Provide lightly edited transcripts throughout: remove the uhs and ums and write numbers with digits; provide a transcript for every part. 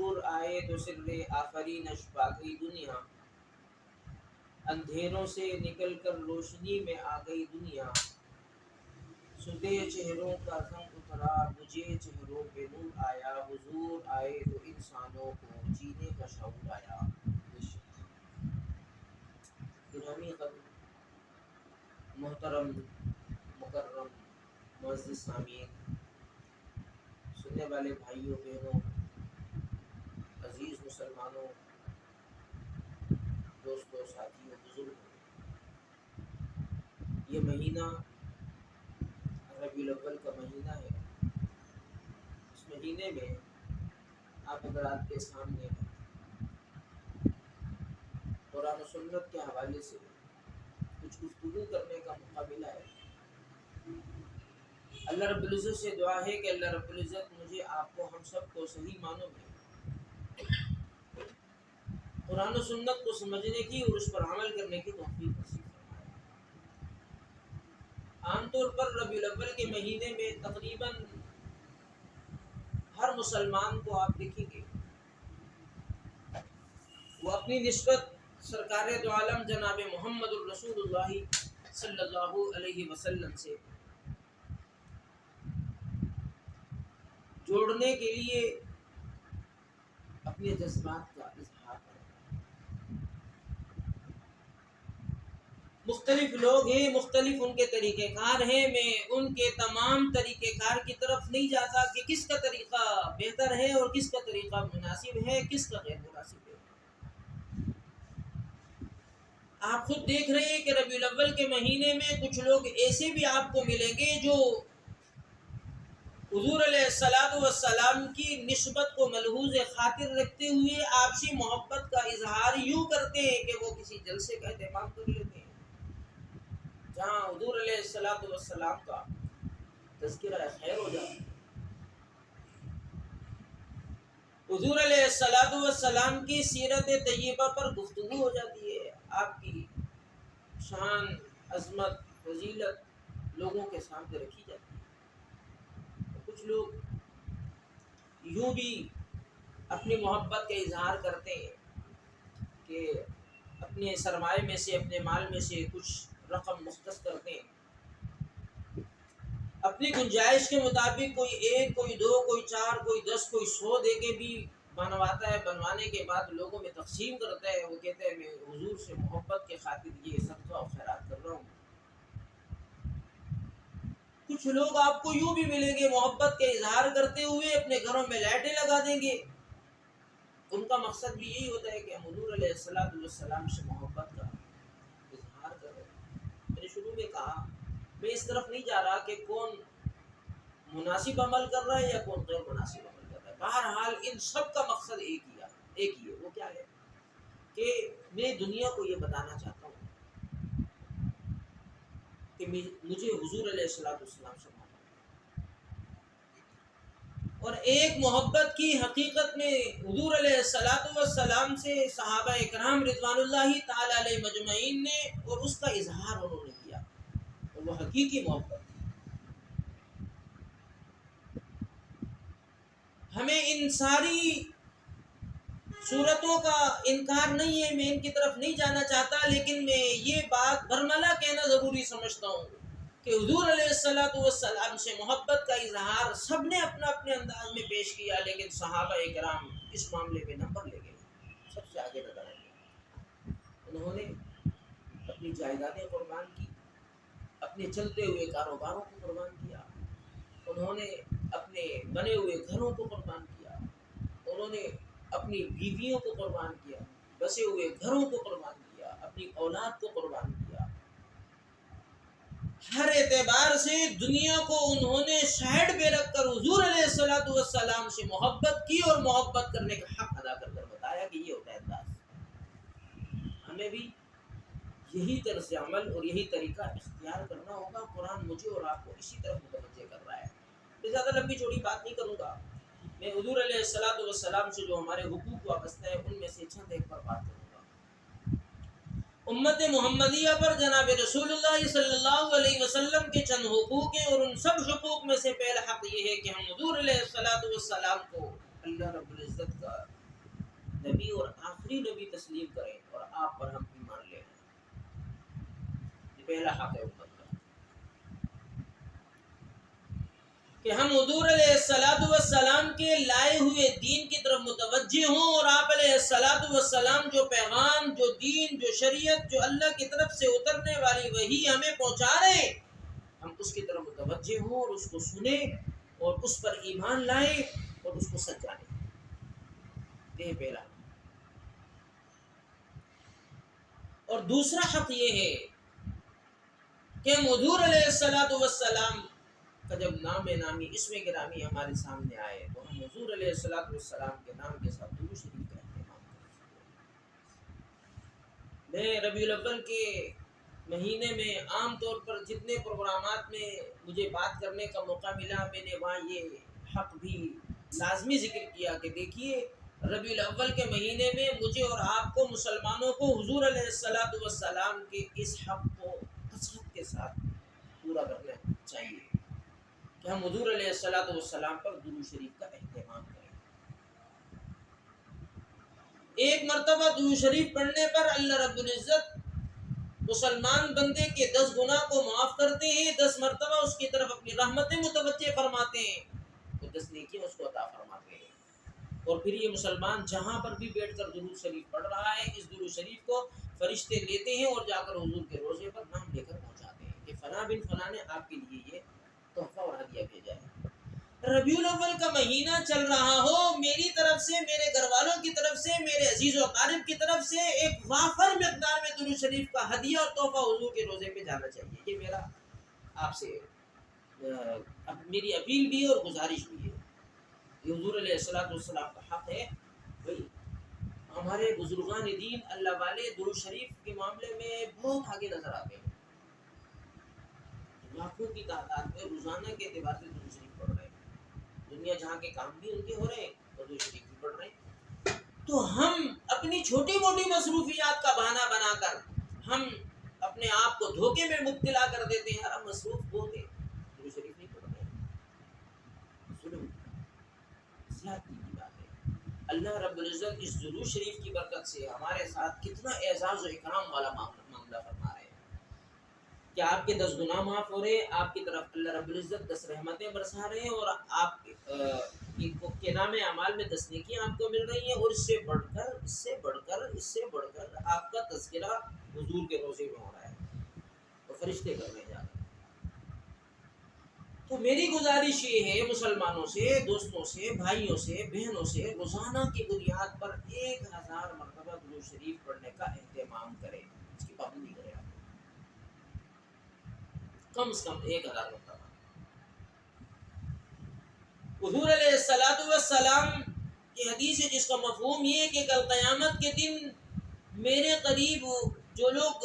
حضور آئے تو سر آفرینش پا گئی دنیا، اندھیروں سے نکل کر روشنی میں آ گئی دنیا، سدے چہروں کا رنگ اترا مجھے چہروں پہ نور آیا، حضور آئے تو انسانوں کو جینے کا شعور آیا۔ گرامی قدر محترم مکرم معزز سامعین، سننے والے بھائیوں بہنوں، عزیز مسلمانوں، دوستوں، ساتھیوں، بزرگوں، یہ مہینہ ربیع الاول کا مہینہ ہے۔ اس مہینے میں آپ حضرات کے سامنے قرآن و سنت کے حوالے سے کچھ گفتگو کرنے کا موقع ملا ہے۔ اللہ رب العزت سے دعا ہے کہ اللہ رب العزت مجھے، آپ کو، ہم سب کو صحیح معنوں میں قرآن و سنت کو سمجھنے کی اور اس پر عمل کرنے کی توفیق نصیب فرمائے۔ عام طور پر ربیع الاول کے مہینے میں تقریباً ہر مسلمان کو آپ دیکھیں گے وہ اپنی نسبت سرکار دو عالم جناب محمد الرسول اللہ صلی اللہ علیہ وسلم سے جوڑنے کے لیے اپنے جذبات کا اظہار کرتا ہے۔ مختلف لوگ ہیں، مختلف ان کے طریقہ کار ہیں، میں ان کے تمام طریقہ کار کی طرف نہیں جاتا کہ کس کا طریقہ بہتر ہے اور کس کا طریقہ مناسب ہے، کس کا غیر مناسب ہے۔ آپ خود دیکھ رہے ہیں کہ ربیع الاول کے مہینے میں کچھ لوگ ایسے بھی آپ کو ملیں گے جو حضور علیہ السلام کی نسبت کو ملحوظ خاطر رکھتے ہوئے آپ سے محبت کا اظہار یوں کرتے ہیں کہ وہ کسی جلسے کا اہتمام کر لیتے ہیں جہاں حضور علیہ السلام کا تذکرہ خیر ہو جاتا ہے، حضور علیہ السلام کی سیرت طیبہ پر گفتگو ہو جاتی ہے، آپ کی شان، عظمت، فضیلت لوگوں کے سامنے رکھی جاتی ہے۔ کچھ لوگ یوں بھی اپنی محبت کا اظہار کرتے ہیں کہ اپنے سرمایے میں سے، اپنے مال میں سے کچھ رقم مختص کرتے ہیں، اپنی گنجائش کے مطابق کوئی 1، کوئی 2، کوئی 4، کوئی 10، کوئی 100 دے کے بھی بنواتا ہے، بنوانے کے بعد لوگوں میں تقسیم کرتا ہے۔ وہ کہتے ہیں میں حضور سے محبت کے خاطر یہ صدقہ و خیرات کر رہا ہوں۔ کچھ لوگ آپ کو یوں بھی ملیں گے محبت کے اظہار کرتے ہوئے اپنے گھروں میں لائٹیں لگا دیں گے، ان کا مقصد بھی یہی ہوتا ہے کہ ہم حضور علیہ السلام سے محبت کا اظہار کر رہے ہیں۔ میں نے شروع میں کہا میں اس طرف نہیں جا رہا کہ کون مناسب عمل کر رہا ہے یا کون غیر مناسب عمل کر رہا ہے، بہرحال ان سب کا مقصد ایک ہی ہے۔ وہ کیا ہے کہ میں دنیا کو یہ بتانا چاہتا ہوں کہ مجھے حضور علیہ السلام سے محبت ہے، اور ایک محبت کی حقیقت میں حضور علیہ السلام سے صحابہ کرام رضوان اللہ تعالی علیہ مجمعین نے، اور اس کا اظہار انہوں نے کیا، اور وہ حقیقی محبت تھی۔ ہمیں ان ساری صورتوں کا انکار نہیں ہے، میں ان کی طرف نہیں جانا چاہتا، لیکن میں یہ بات برملا کہنا ضروری سمجھتا ہوں کہ حضور علیہ السلام سے محبت کا اظہار سب نے اپنا اپنے انداز میں پیش کیا، لیکن صحابہ کرام اس معاملے میں نمبر لے گئے، سب سے آگے نظر آئے۔ انہوں نے اپنی جائیدادیں قربان کی، اپنے چلتے ہوئے کاروباروں کو قربان کیا، انہوں نے اپنے بنے ہوئے گھروں کو قربان کیا، انہوں نے اپنی بیویوں کو قربان کیا، بسے ہوئے گھروں کو قربان کیا، اپنی اولاد کو قربان کیا۔ ہر اعتبار سے دنیا کو انہوں نے سائیڈ پہ رکھ کر حضور علیہ السلام سے محبت کی، اور محبت کرنے کا حق ادا کر کر بتایا کہ یہ ہوتا ہے انداز۔ ہمیں بھی یہی طرز عمل اور یہی طریقہ اختیار کرنا ہوگا۔ قرآن مجھے اور آپ کو اسی طرح متوجہ کر رہا ہے۔ میں زیادہ لمبی چوڑی بات نہیں کروں گا، میں حضور علیہ السلام سے جو ہمارے حقوق وابستہ ہیں ان میں سے چند ایک پر بات کروں گا۔ امت محمدیہ پر جناب رسول اللہ صلی اللہ علیہ وسلم کے چند حقوق ہیں، اور ان سب حقوق میں سے پہلا حق یہ ہے کہ ہم حضور علیہ السلام کو اللہ رب العزت کا نبی اور آخری نبی تسلیم کریں اور آپ پر ہم ایمان لے آئیں۔ یہ پہلا حق ہے امت کا کہ ہم حضور علیہ السلام کے لائے ہوئے دین کی طرف متوجہ ہوں، اور آپ علیہ السلام جو پیغام، جو دین، جو شریعت، جو اللہ کی طرف سے اترنے والی وحی ہمیں پہنچا رہے ہیں، ہم اس کی طرف متوجہ ہوں اور اس کو سنیں اور اس پر ایمان لائیں اور اس کو سچائیں۔ یہ پہلا۔ اور دوسرا حق یہ ہے کہ ہم حضور علیہ السلام کا جب نام نامی اسم گرامی ہمارے سامنے آئے تو ہم حضور علیہ السلام کے نام کے ساتھ درود شریف کا اہتمام کریں۔ میں ربیع الاول کے مہینے میں عام طور پر جتنے پروگرامات میں مجھے بات کرنے کا موقع ملا، میں نے وہاں یہ حق بھی لازمی ذکر کیا کہ دیکھیے ربیع الاول کے مہینے میں مجھے اور آپ کو مسلمانوں کو حضور علیہ السلام کے اس حق کو کثرت کے ساتھ پورا کرنا چاہیے کہ ہم حضور علیہ السلام پر درود شریف کا اہتمام کریں۔ ایک مرتبہ درود شریف پڑھنے پر اللہ رب العزت مسلمان بندے کے 10 گناہ کو معاف کرتے ہیں، 10 مرتبہ اس کی طرف اپنی رحمتیں متوجہ فرماتے ہیں، تو 10 نیکیاں اس کو عطا فرماتے ہیں۔ اور پھر یہ مسلمان جہاں پر بھی بیٹھ کر درود شریف پڑھ رہا ہے، اس درود شریف کو فرشتے لیتے ہیں اور جا کر حضور کے روضے پر نام لے کر پہنچاتے ہیں کہ فلاں بن فلاں نے آپ کے لیے یہ تحفہ اور ہدیہ بھیجا ہے۔ ربیع الاول کا مہینہ چل رہا ہو، میری طرف سے، میرے گھر والوں کی طرف سے، میرے عزیز و اقارب کی طرف سے ایک وافر مقدار میں درود شریف کا ہدیہ اور تحفہ حضور کے روزے پہ جانا چاہیے۔ یہ میرا آپ سے میری اپیل بھی ہے اور گزارش بھی ہے۔ یہ حضور علیہ السلام کا حق ہے۔ بھائی ہمارے بزرگان دین اللہ والے درود شریف کے معاملے میں بہت آگے نظر آتے ہیں، لاکھوں کی تعداد میں روزانہ کے اعتبار سے درود شریف پڑھ رہے ہیں، دنیا جہاں کے کام بھی ان کے ہو رہے ہیں اور درود شریف بھی پڑھ رہے ہیں۔ تو ہم اپنی چھوٹی موٹی مصروفیات کا بہانہ بنا کر ہم اپنے آپ کو دھوکے میں مبتلا کر دیتے ہیں۔ ہم مصروف ہو گئے، درود شریف نہیں پڑھ رہے ہیں، ظلم زیادتی کی بات ہے۔ اللہ رب العزت اس درود شریف کی برکت سے ہمارے ساتھ کتنا اعزاز و اکرام والا معاملہ فرما رہے ہیں کہ آپ کے 10 گناہ معاف ہو رہے ہیں، آپ کی طرف اللہ رب العزت 10 رحمتیں برسا رہے ہیں، اور آپ کے نام اعمال میں 10 نیکیاں آپ کو مل رہی ہیں، اور اس سے بڑھ کر آپ کا تذکرہ حضور کے روضے میں ہو رہا ہے اور فرشتے کرنے جا رہے ہیں۔ تو میری گزارش یہ ہے مسلمانوں سے، دوستوں سے، بھائیوں سے، بہنوں سے، روزانہ کی بنیاد پر 1000 مرتبہ درود شریف پڑھنے کا اہتمام کریں، اس کی پابندی کریں، کم سے کم 1000 مرتبہ۔ حضور علیہ السلام کی حدیث ہے جس کا مفہوم یہ ہے کہ کل قیامت کے دن میرے قریب جو لوگ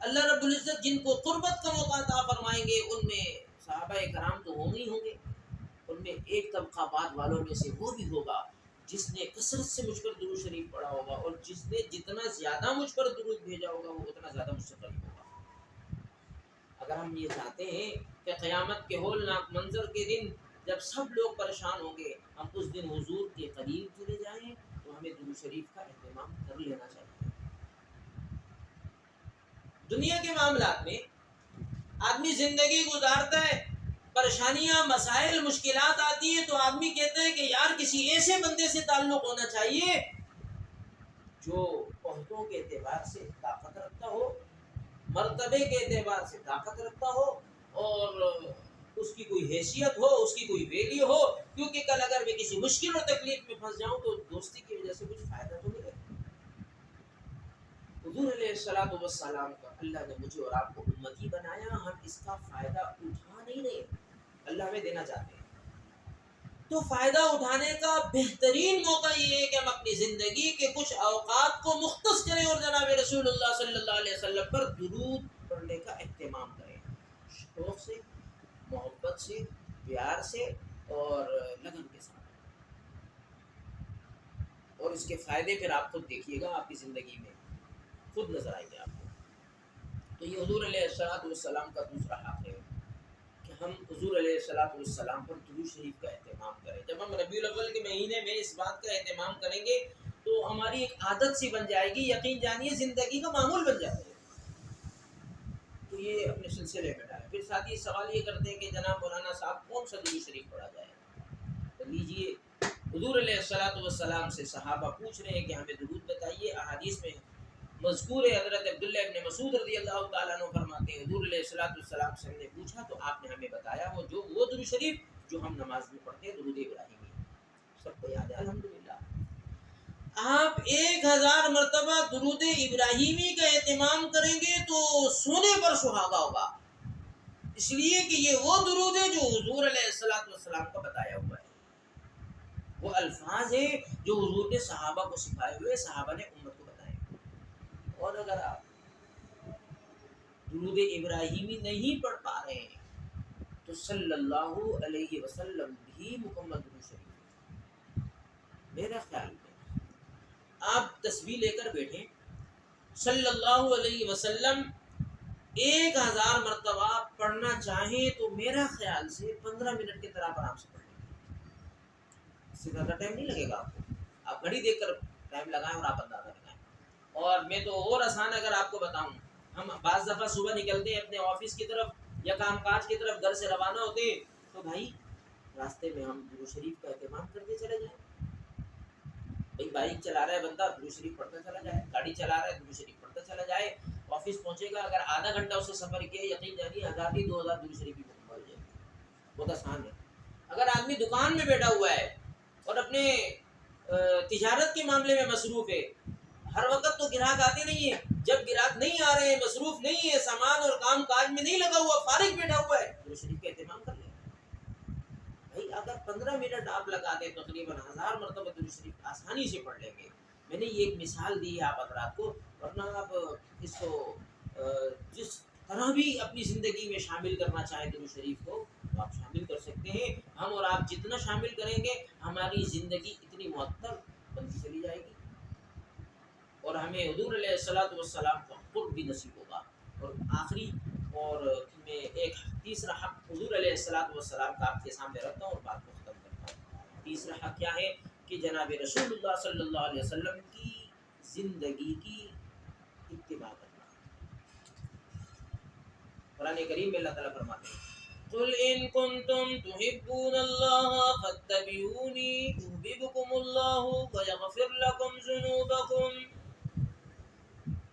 اللہ رب العزت جن کو قربت کا موقع عطا فرمائیں گے، ان میں صحابہ کرام تو ہوں ہی ہوں گے، ان میں ایک طبقہ بعد والوں میں سے وہ بھی ہوگا جس نے کثرت سے مجھ پر درود شریف پڑھا ہوگا، اور جس نے جتنا زیادہ مجھ پر درود بھیجا ہوگا وہ اتنا زیادہ مجھ سے قریب ہوگا۔ اگر ہم یہ چاہتے ہیں کہ قیامت کے ہولناک منظر کے دن جب سب لوگ پریشان ہوں گے ہم اس دن حضور کے قریب چلے جائیں، تو ہمیں درود شریف کا اہتمام کر لینا چاہیے۔ دنیا کے معاملات میں آدمی زندگی گزارتا ہے، پریشانیاں، مسائل، مشکلات آتی ہیں تو آدمی کہتا ہے کہ یار کسی ایسے بندے سے تعلق ہونا چاہیے جو عہدوں کے اعتبار سے طاقت رکھتا ہو، مرتبے کے اعتبار سے طاقت رکھتا ہو، اور اس کی کوئی حیثیت ہو، اس کی کوئی ویلیو ہو، کیونکہ کل اگر میں کسی مشکل اور تکلیف میں پھنس جاؤں تو دوستی کی وجہ سے کچھ فائدہ تو ملے۔ حضور علیہ السلام کا اللہ نے مجھے اور آپ کو امتی بنایا، ہم اس کا فائدہ اٹھا نہیں رہے، اللہ ہمیں دینا چاہتے ہیں۔ تو فائدہ اٹھانے کا بہترین موقع یہ ہے کہ ہم اپنی زندگی کے کچھ اوقات کو مختص کریں اور جناب رسول اللہ صلی اللہ علیہ وسلم پر درود پڑھنے کا اہتمام کریں، شوق سے، محبت سے، پیار سے اور لگن کے ساتھ، اور اس کے فائدے پھر آپ خود دیکھیے گا، آپ کی زندگی میں خود نظر آئیں گے آپ کو۔ تو یہ حضور علیہ السلام کا دوسرا حق ہے کہ ہم حضور علیہ السلام پر درود شریف کا اہتمام کریں۔ جب ہم ربیع الاول کے مہینے میں اس بات کا اہتمام کریں گے تو ہماری ایک عادت سی بن جائے گی، یقین جانیے زندگی کا معمول بن جائے گا۔ تو یہ اپنے سلسلے میں ڈالیں۔ پھر ساتھی سوال یہ کرتے ہیں کہ جناب مولانا صاحب کون سا درود شریف پڑھا جائے؟ تو لیجیے، حضور علیہ الصلوۃ والسلام سے صحابہ پوچھ رہے ہیں کہ ہمیں درود بتائیے۔ احادیث میں مذکور ہے، حضرت عبداللہ ابن مسعود رضی اللہ تعالیٰ عنہ فرماتے ہیں حضور علیہ الصلوۃ والسلام سے ہم نے پوچھا تو آپ نے ہمیں بتایا وہ درود شریف جو ہم نماز میں پڑھتے ہیں، درود ابراہیمی۔ سب کو یاد ہے الحمدللہ۔ آپ 1000 مرتبہ درود ابراہیمی کا اہتمام کریں گے تو سونے پر سہاگا ہوگا، اس لیے کہ یہ وہ درود ہے جو حضور علیہ الصلوۃ والسلام کا بتایا ہوا ہے، وہ الفاظ ہیں جو حضور نے صحابہ کو سکھائے ہوئے، صحابہ نے امت کو بتائے۔ اور اگر آپ درود ابراہیمی نہیں پڑھ پا رہے ہیں تو صلی اللہ علیہ وسلم بھی مکمل درود شریف ہے۔ میرا خیال میں آپ تسبیح لے کر بیٹھیں، صلی اللہ علیہ وسلم 1000 مرتبہ پڑھنا چاہیں تو میرا خیال سے 15 منٹ کے طرح آرام سے پڑھ لیں گے، اس سے زیادہ ٹائم نہیں لگے گا آپ کو۔ آپ گھڑی دیکھ کر ٹائم لگائیں اور آپ اندازہ لگائیں۔ اور میں تو اور آسان اگر آپ کو بتاؤں، ہم بعض دفعہ صبح نکلتے ہیں اپنے آفس کی طرف یا کام کاج کی طرف، گھر سے روانہ ہوتے ہیں تو بھائی راستے میں ہم درود شریف کا اہتمام کرتے چلے جائیں۔ بھائی بائک چلا رہا ہے بندہ، درود شریف پڑھتا چلا جائے، گاڑی چلا رہا ہے درود شریف پڑھتا چلا جائے، آفس پہنچے گا، اگر آدھا گھنٹہ اسے سفر کیا یقین جانیے 1000 نہیں 2000 درود شریف بھی مکمل ہو جائے گا۔ بہت آسان ہے۔ اگر آدمی دکان میں بیٹھا ہوا ہے اور اپنے تجارت کے معاملے میں مصروف ہے، ہر وقت تو گراہک آتے نہیں ہیں، جب گراہک نہیں آ رہے ہیں، مصروف نہیں ہے، سامان اور کام کاج میں نہیں لگا ہوا، فارغ بیٹھا ہوا ہے، درود شریف کا اہتمام کر لیں۔ بھائی اگر 15 منٹ آپ لگا دیں تقریباً 1000 مرتبہ درود شریف آسانی سے پڑھ لیں گے۔ میں نے یہ ایک مثال دی ہے آپ حضرات کو، ورنہ آپ اس کو جس طرح بھی اپنی زندگی میں شامل کرنا چاہیں درود شریف کو تو آپ شامل کر سکتے ہیں۔ ہم اور آپ جتنا شامل کریں گے ہماری زندگی اتنی معطر بنتی چلی جائے گی اور ہمیں حضور علیہ الصلوۃ والسلام کا قرب بھی نصیب ہوگا۔ اور آخری اور میں ایک تیسرا حق حضور علیہ الصلوۃ والسلام کا آپ کے سامنے رکھتا ہوں اور بات کو ختم کرتا ہوں۔ تیسرا حق کیا ہے کہ جناب رسول اللہ صلی اللہ علیہ وسلم کی زندگی کی اتباع کرنا۔ قرآن کریم میں اللہ تعالیٰ فرماتے ہیں قل ان کنتم تحبون اللہ فاتبعونی یحببکم اللہ ویغفر لکم ذنوبکم۔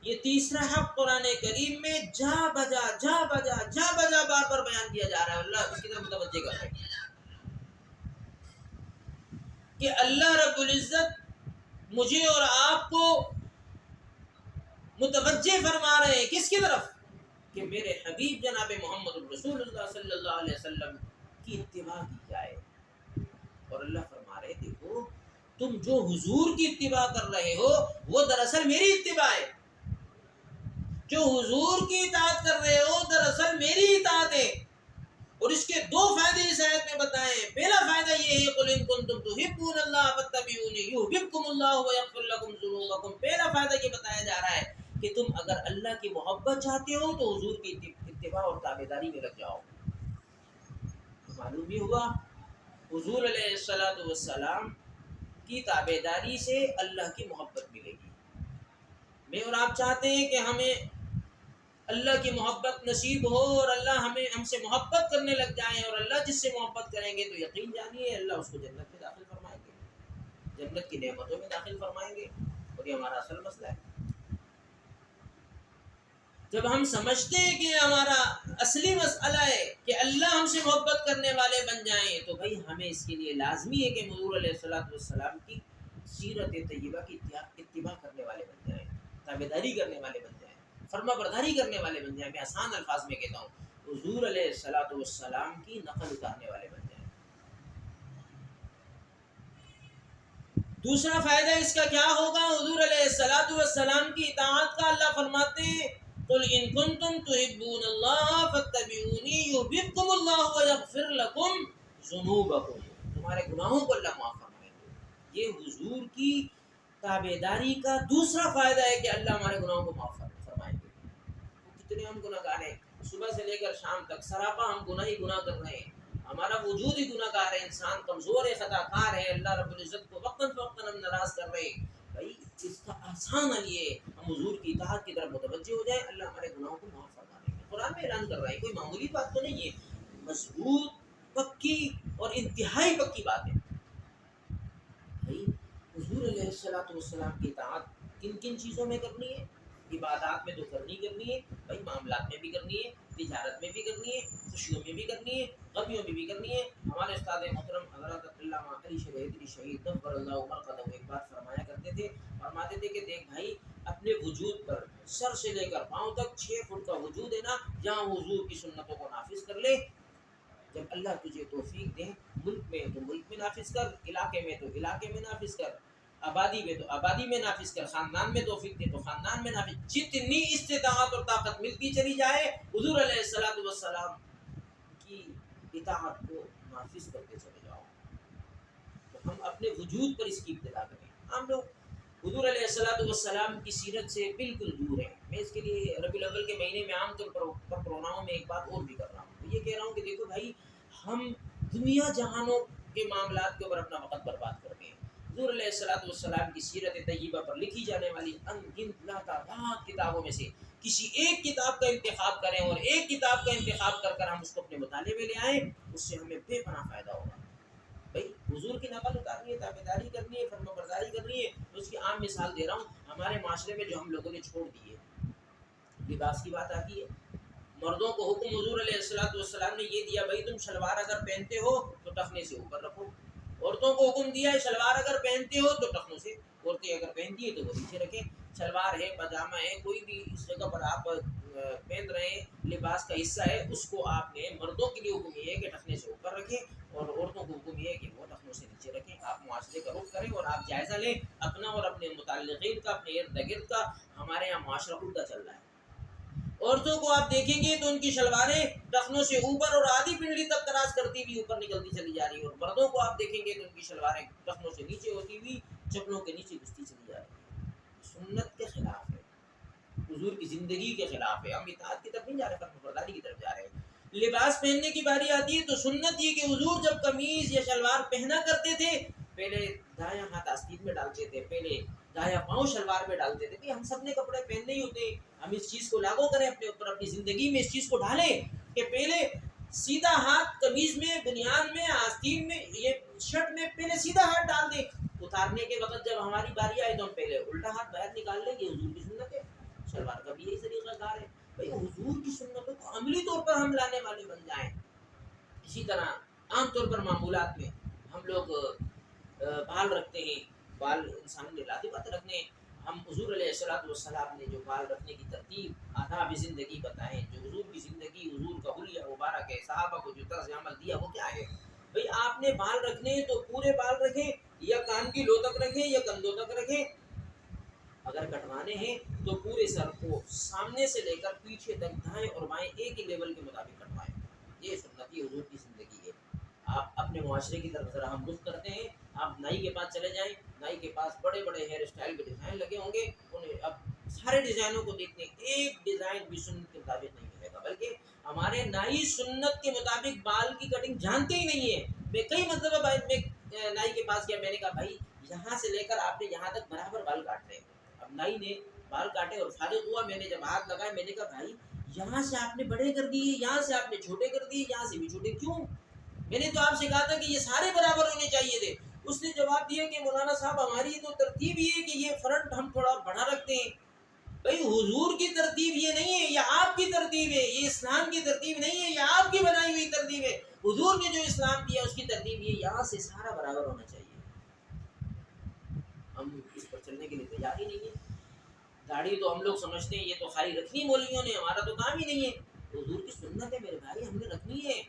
یہ تیسرا حق قرآن کریم میں جا بجا بار بار بیان کیا جا رہا ہے۔ اللہ اس کی طرف متوجہ کر رہے ہیں کہ اللہ رب العزت مجھے اور آپ کو متوجہ فرما رہے ہیں کس کی طرف؟ کہ میرے حبیب جناب محمد الرسول اللہ صلی اللہ علیہ وسلم کی اتباع کی جائے۔ اور اللہ فرما رہے دیکھو تم جو حضور کی اتباع کر رہے ہو وہ دراصل میری اتباع ہے، جو حضور کی اطاعت کر رہے ہو دراصل میری اطاعت ہے۔ اور اس کے دو فائدے اس آیت میں بتائیں۔ پہلا فائدہ یہ ہے قل ان کنتم تحبون اللہ فاتبعونی یحببکم اللہ ویغفر لکم ذنوبکم۔ پہلا فائدہ یہ بتایا جا رہا ہے کہ تم اگر اللہ کی محبت چاہتے ہو تو حضور کی اتباع اور تابعداری میں لگ جاؤ۔ معلوم ہی ہوا حضور علیہ الصلوۃ والسلام کی تابعداری سے اللہ کی محبت ملے گی۔ میں اور آپ چاہتے ہیں کہ ہمیں اللہ کی محبت نصیب ہو اور اللہ ہم سے محبت کرنے لگ جائیں، اور اللہ جس سے محبت کریں گے تو یقین جانیے اللہ اس کو جنت میں داخل فرمائیں گے، جنت کی نعمتوں میں داخل فرمائیں گے۔ اور یہ ہمارا اصل مسئلہ ہے۔ جب ہم سمجھتے ہیں کہ ہمارا اصلی مسئلہ ہے کہ اللہ ہم سے محبت کرنے والے بن جائیں تو بھائی ہمیں اس کے لیے لازمی ہے کہ حضور علیہ الصلوۃ والسلام کی سیرت طیبہ کی اتباع کرنے والے بن جائیں، تابعداری کرنے والے بن جائیں، فرما برداری کرنے والے بن جائیں۔ میں آسان الفاظ میں کہتا ہوں حضور علیہ الصلوۃ والسلام کی نقل اتارنے والے بن جائیں۔ دوسرا فائدہ اس کا کیا ہوگا؟ حضور علیہ الصلوۃ والسلام کی اطاعت کا۔ اللہ فرماتے ہیں قل ان کنتم تحبون اللہ فاتبعونی یحببکم اللہ ویغفر لکم ذنوبکم۔ تمہارے گناہوں کو اللہ معاف فرمائے گا۔ یہ حضور کی تابعداری کا دوسرا فائدہ ہے کہ اللہ ہمارے گناہوں کو معاف فرمائیں گے۔ کتنے ہم گناہ گار ہیں، صبح سے لے کر شام تک سراپا ہم گناہ کر رہے ہیں، ہمارا وجود ہی گناہ گار ہے، انسان کمزور ہے، خطا کار ہے، اللہ رب العزت کو وقتاً فوقتاً ہم ناراض کر رہے ہیں۔ بھائی اس کا آسان حل یہ ہے ہم حضور کی اطاعت کی طرف متوجہ ہو جائیں، اللہ ہمارے گناہوں کو معاف فرما دیں گے۔ قرآن میں اعلان کر رہا ہے، کوئی معمولی بات تو نہیں ہے، مضبوط پکی اور انتہائی پکی بات ہے۔ بھائی حضور علیہ السلام کی اطاعت کن کن چیزوں میں کرنی ہے؟ عبادات میں تو کرنی ہے بھائی، معاملات میں بھی کرنی ہے، تجارت میں بھی کرنی ہے، خوشیوں میں بھی کرنی ہے، غمیوں میں بھی کرنی ہے۔ ہمارے استاد محترم حضرت علامہ علی شریعت شہید نور اللہ عمر قدم ایک بات فرمایا کرتے تھے، فرماتے تھے کہ دیکھ بھائی، اپنے وجود پر سر سے لے کر پاؤں تک 6 فٹ کا وجود ہے نا، جہاں حضور کی سنتوں کو نافذ کر لے، جب اللہ تجھے توفیق دے، ملک میں تو ملک میں نافذ کر، علاقے میں تو علاقے میں نافذ کر، آبادی میں تو آبادی میں نافذ کر، خاندان میں توفیق دے تو خاندان میں نافذ، جتنی استطاعت اور طاقت ملتی چلی جائے حضور علیہ السلام کی اطاعت کو نافذ کرتے چلے جاؤ۔ تو ہم اپنے وجود پر اس کی ابتدا کریں۔ ہم لوگ حضور علیہ السلام کی سیرت سے بالکل دور ہیں۔ میں اس کے لیے ربیع الاول کے مہینے میں عام طور پر پروگراموں میں ایک بات اور بھی کر رہا ہوں، تو یہ کہہ رہا ہوں کہ دیکھو بھائی، ہم دنیا جہانوں کے معاملات کے اوپر اپنا وقت برباد کرتے ہیں۔ حضور علیہ السلام کی سیرت طیبہ پر لکھی جانے والی ان گنت لاتعداد کتابوں میں سے کسی ایک کتاب کا انتخاب کریں، اور ایک کتاب کا انتخاب کر کر ہم اس کو اپنے مطالعے میں لے آئیں، اس سے ہمیں بے پناہ فائدہ ہوگا۔ بھائی حضور کی نقل اتارنی ہے، تابعداری کرنی ہے، فرما برداری کرنی ہے، تو اس کی عام مثال دے رہا ہوں۔ ہمارے معاشرے میں جو ہم لوگوں نے چھوڑ دی ہے، لباس کی بات آتی ہے، مردوں کو حکم حضور علیہ السلام نے یہ دیا، بھائی تم شلوار اگر پہنتے ہو تو ٹخنے سے اوپر رکھو۔ عورتوں کو حکم دیا ہے، شلوار اگر پہنتے ہو تو ٹخنوں سے، عورتیں اگر پہنتی ہے تو وہ نیچے رکھیں۔ شلوار ہے، پاجامہ ہے، کوئی بھی اس جگہ پر آپ پہن رہے ہیں، لباس کا حصہ ہے، اس کو آپ نے، مردوں کے لیے حکم یہ ہے کہ ٹخنے سے اوپر رکھیں، اور عورتوں کو حکم یہ ہے کہ وہ ٹخنوں سے نیچے رکھیں۔ آپ معاشرے کا رخ کریں اور آپ جائزہ لیں اپنا اور اپنے متعلقین کا، اپنے ارد گرد کا۔ ہمارے یہاں معاشرہ الٹا چل رہا ہے۔ عورتوں کو آپ دیکھیں گے تو ان کی شلواریں ٹخنوں سے اوپر اور آدھی پنڈلی تک دراز کرتی ہوئی اوپر نکلتی چلی جا رہی ہے، اور مردوں کو آپ دیکھیں گے تو ان کی شلواریں ٹخنوں سے نیچے ہوتی ہوئی چپلوں کے نیچے گھستی چلی جا رہی ہے۔ سنت کے خلاف ہے، حضور کی زندگی کے خلاف ہے۔ ہم اطاعت کی طرف نہیں جا رہے، فرمان برداری کی طرف جا رہے ہیں۔ لباس پہننے کی باری آتی ہے تو سنت یہ کہ حضور جب قمیض یا شلوار پہنا کرتے تھے، پہلے دایاں ہاتھ آستین میں ڈالتے تھے، پہلے دایاں پاؤں شلوار میں ڈالتے تھے کہ ہم سب نے کپڑے پہننے ہی ہوتے ہیں، ہم اس چیز کو لاگو کریں اپنے اوپر، اپنی زندگی میں اس چیز کو ڈھالیں کہ پہلے سیدھا ہاتھ قمیض میں، بنیان میں، آستین میں، یہ شرٹ میں پہلے سیدھا ہاتھ ڈال دیں، اتارنے کے وقت جب ہماری باری آئے تو ہم پہلے الٹا ہاتھ باہر نکال لیں گے۔ حضور کی سنت ہے، شلوار کا بھی یہی طریقہ کار ہے۔ بھائی حضور کی سنتوں کو عملی طور پر ہم لانے والے بن جائیں۔ اسی طرح عام طور پر معمولات میں ہم لوگ بال رکھتے ہیں، بال انسان نے لاتی بات رکھنے ہیں۔ ہم حضور علیہ السلام نے جو بال رکھنے کی ترتیب، آداب زندگی بتائیں، جو حضور کی زندگی، حضور کا حلیہ مبارک ہے، صحابہ کو جو طرز عمل دیا وہ کیا ہے؟ بھئی آپ نے بال رکھنے ہیں تو پورے بال رکھیں، یا کان کی لو تک رکھیں یا کندھوں تک رکھیں۔ اگر کٹوانے ہیں تو پورے سر کو سامنے سے لے کر پیچھے تک دائیں اور بائیں ایک ہی لیول کے مطابق کٹوائیں۔ یہ سنتی حضور کی زندگی ہے۔ آپ اپنے معاشرے کی طرف ذرا ہم رخ کرتے ہیں، آپ نائی کے پاس چلے جائیں، نائی کے پاس بڑے بڑے ہیئر اسٹائل کے ڈیزائن لگے ہوں گے، انہیں اب سارے ڈیزائنوں کو دیکھتے ہیں، ایک ڈیزائن بھی سنت کے مطابق نہیں ملے گا، بلکہ ہمارے نائی سنت کے مطابق بال کی کٹنگ جانتے ہی نہیں ہے۔ میں کئی مرتبہ نائی کے پاس گیا، میں نے کہا بھائی یہاں سے لے کر آپ نے یہاں تک برابر بال کاٹنے ہیں۔ اب نائی نے بال کاٹے اور فارغ ہوا، میں نے جب ہاتھ لگایا میں نے کہا بھائی یہاں سے آپ نے بڑے کر دیے، یہاں سے آپ نے چھوٹے کر دیے، یہاں سے بھی چھوٹے، کیوں؟ میں نے تو آپ سے کہا تھا کہ یہ سارے برابر ہونے چاہیے تھے۔ اس نے جواب دیا کہ مولانا صاحب ہماری تو ترتیب یہ ہے کہ یہ فرنٹ ہم تھوڑا بڑھا رکھتے ہیں۔ بھائی حضور کی ترتیب یہ نہیں ہے، یہ آپ کی ترتیب ہے، یہ اسلام کی ترتیب نہیں ہے، یہ آپ کی بنائی ہوئی ترتیب ہے۔ حضور نے جو اسلام دیا اس کی ترتیب یہ، یہاں سے سارا برابر ہونا چاہیے۔ ہم اس پر چلنے کے لیے تیار ہی نہیں ہے۔ داڑھی تو ہم لوگ سمجھتے ہیں یہ تو خالی رکھنی مولیوں نے، ہمارا تو کام ہی نہیں ہے۔ حضور کی سنت ہے میرے بھائی، ہم نے رکھنی ہے۔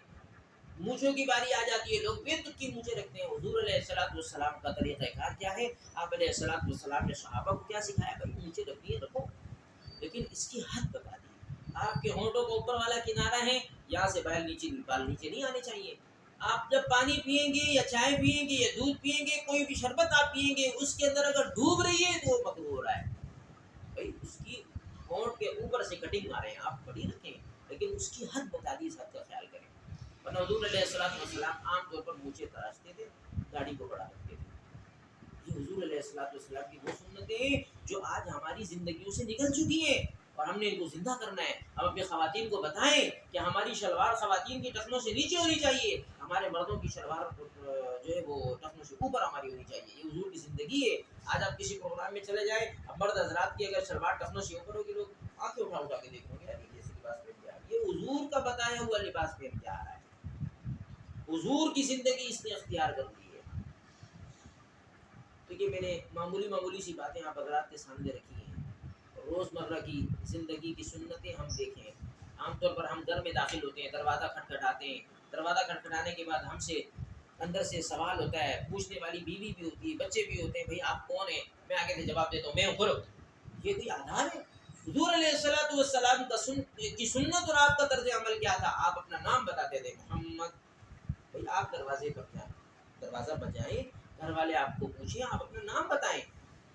مونچھوں کی باری آ جاتی ہے، لوگ بے تک کی مونچھیں رکھتے ہیں۔ حضور علیہ السلام کا طریقہ کار کیا ہے؟ آپ علیہ السلام نے صحابہ کو کیا سکھایا؟ بھائی مونچھیں رکھنی ہے رکھو، لیکن اس کی حد بتا دی۔ آپ کے ہونٹوں کا اوپر والا کنارہ ہے، یہاں سے بال نیچے نہیں آنے چاہیے۔ آپ جب پانی پیئیں گے یا چائے پیئیں گے یا دودھ پیئیں گے، کوئی بھی شربت آپ پیئیں گے، اس کے اندر اگر ڈوب رہی ہے تو وہ مکروہ ہو رہا ہے۔ بھائی اس کی ہونٹ کے اوپر سے کٹنگ ماریں، آپ بڑی رکھیں، لیکن اس کی حد بتا دی، اس حد کا خیال کریں۔ ورنہ حضور علیہ السلام عام طور پر مونچھیں تراشتے تھے، داڑھی کو بڑا رکھتے تھے۔ حضور علیہ السلام کی وہ سنتیں جو آج ہماری زندگیوں سے نکل چکی ہیں اور ہم نے ان کو زندہ کرنا ہے. ہم اپنی خواتین کو بتائیں کہ ہماری شلوار خواتین کی ٹخنوں سے نیچے ہونی چاہیے, ہمارے مردوں کی شلوار جو ہے وہ ٹخنوں سے اوپر ہماری ہونی چاہیے. یہ حضور کی زندگی ہے. آج آپ کسی پروگرام میں چلے جائیں, اب مرد حضرات کی اگر شلوار ٹخنوں سے اوپر ہوگی لوگ آنکھیں اٹھا اٹھا کے دیکھیں گے جیسے لباس پہن کے آ رہا ہے. یہ حضور کا بتایا ہوا لباس پہن کے آ رہا ہے. حضور کی زندگی اس نے اختیار کر لی ہے. تو یہ میں نے معمولی سی باتیں آپ حضرات کے سامنے رکھی ہیں. روزمرہ کی زندگی کی سنتیں ہم دیکھیں. عام طور پر ہم گھر میں داخل ہوتے ہیں, دروازہ کھٹکھٹاتے ہیں. دروازہ کھٹکھٹانے کے بعد ہم سے اندر سے سوال ہوتا ہے, پوچھنے والی بیوی بھی ہوتی ہے, بچے بھی ہوتے ہیں, بھئی آپ کون ہیں؟ میں آگے سے جواب دیتا ہوں, میں ہوں فروخت. یہ کوئی آدھار ہے؟ حضور علیہ السلام کی سنت اور آپ کا طرز عمل کیا تھا؟ آپ اپنا نام بتاتے تھے, محمد. بھئی آپ دروازے پر کیا دروازہ بجائیں, گھر والے آپ کو پوچھیں, آپ اپنا نام بتائیں.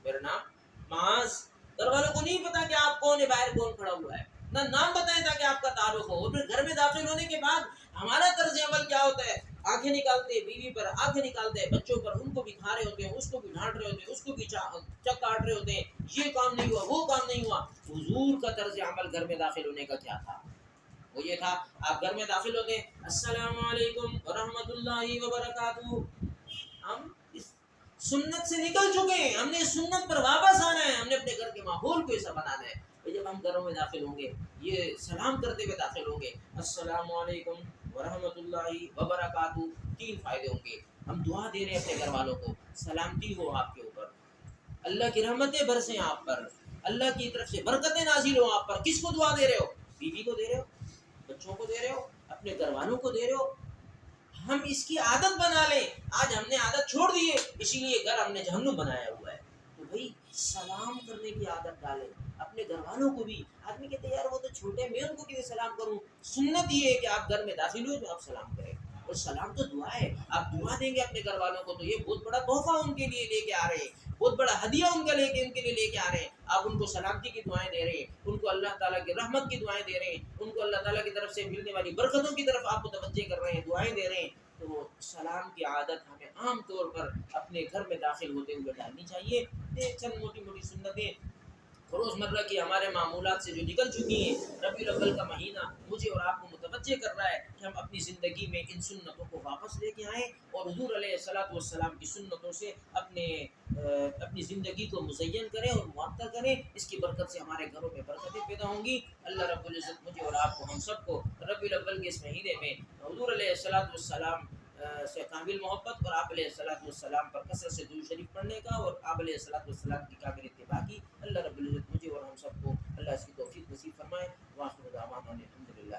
میرا نام معاذ. گھر والوں کو نہیں پتا کہ آپ کون ہے, باہر کون کھڑا ہوا ہے. نہ نام بتائیں تاکہ آپ کا تعارف ہو. اور پھر گھر میں داخل ہونے کے بعد ہمارا طرز عمل کیا ہوتا ہے؟ آنکھیں نکالتے ہیں بیوی پر, آنکھیں نکالتے ہیں بچوں پر, ان کو بھی کھا رہے ہوتے ہیں, اس کو بھی ڈانٹ رہے ہوتے ہیں, اس کو بھی چک کاٹ رہے ہوتے ہیں. یہ کام نہیں ہوا, وہ کام نہیں ہوا. حضور کا طرز عمل گھر میں داخل ہونے کا کیا تھا؟ وہ یہ تھا, آپ گھر میں داخل ہوتے ہیں, السلام علیکم ورحمۃ اللہ وبرکاتہ. ہم اس سنت سے نکل چکے ہیں. ہم نے سنت پر واپس آنا ہے. ہم نے اپنے گھر کے ماحول کو ایسا بنانا ہے. جب ہم گھروں میں داخل ہوں گے, یہ سلام کرتے ہوئے داخل ہوں گے, السلام علیکم ورحمۃ اللہ وبرکاتہ. 3 فائدے ہوں گے. ہم دعا دے رہے ہیں اپنے گھر والوں کو, سلامتی ہو آپ کے اوپر, اللہ کی رحمتیں برسیں آپ پر, اللہ کی طرف سے برکتیں نازل ہو آپ پر. کس کو دعا دے رہے ہو؟ بیوی کو دے رہے ہو, بچوں کو دے رہے ہو, اپنے گھر والوں کو دے رہے ہو. ہم اس کی عادت بنا لیں. آج ہم نے عادت چھوڑ دی ہے, اسی لیے گھر ہم نے جہنم بنایا ہوا ہے. تو بھائی سلام کرنے کی عادت ڈالیں اپنے گھر والوں کو بھی. آدمی کہتے ہیں یار وہ تو چھوٹے ہیں, میں ان کو کیسے سلام کروں؟ سنت یہ ہے کہ آپ گھر میں داخل ہوئے تو آپ سلام کریں. اور سلام تو دعا ہے. آپ دعا دیں گے اپنے گھر والوں کو تو یہ بہت بڑا تحفہ ان کے لیے لے کے آ رہے ہیں, بہت بڑا ہدیہ ان کے لیے لے کے آ رہے ہیں. آپ ان کو سلامتی کی دعائیں دے رہے ہیں, ان کو اللہ تعالیٰ کی رحمت کی دعائیں دے رہے ہیں, ان کو اللہ تعالیٰ کی طرف سے ملنے والی برکتوں کی طرف آپ متوجہ کر رہے ہیں, دعائیں دے رہے ہیں. تو سلام کی عادت ہمیں عام طور پر اپنے گھر میں داخل ہوتے ہوئے ڈالنی چاہیے. چند موٹی سنتیں روزمرہ کی ہمارے معمولات سے جو نکل چکی ہیں. ربیع الاول کا مہینہ مجھے اور آپ کو متوجہ کر رہا ہے کہ ہم اپنی زندگی میں ان سنتوں کو واپس لے کے آئیں اور حضور علیہ السلام کی سنتوں سے اپنی زندگی کو مزین کریں اور معطر کریں. اس کی برکت سے ہمارے گھروں میں برکتیں پیدا ہوں گی. اللہ رب العزت مجھے اور آپ کو, ہم سب کو ربیع الاول کے اس مہینے میں حضور علیہ السلام سے قابل محبت اور آپ علیہ السلام پر کثرت سے درود شریف پڑھنے کا اور آپ علیہ السلام کی قابل اتباع کی. اللہ رب العزت مجھے اور ہم سب کو اللہ اس کی توفیق نصیب فرمائے. وآخر دعوانا الحمدللہ.